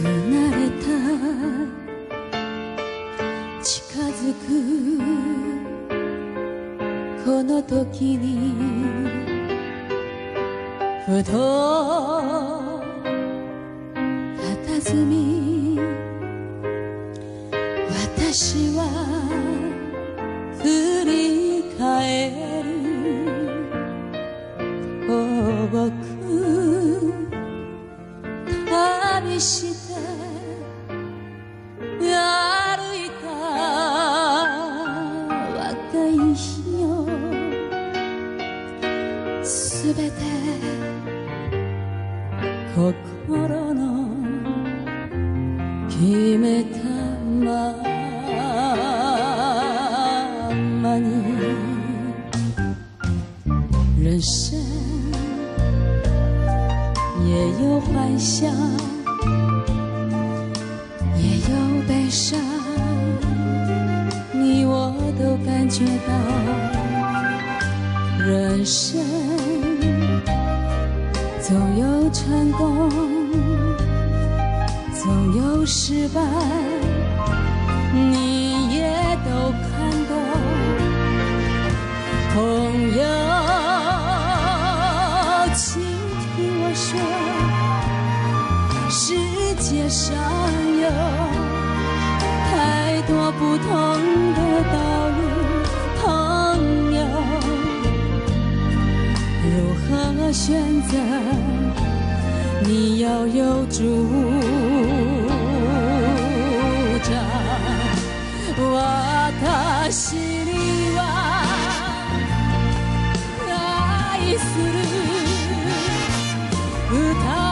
離れた近づくこの時にふと佇み私は振り返る僕旅して歩いた若い日よすべて心の決めたままに人生也有欢笑也有悲伤你我都感觉到人生总有成功总有失败你也都看过朋友请听我说世界上有太多不同的道路朋友如何选择你要有主张私には愛する歌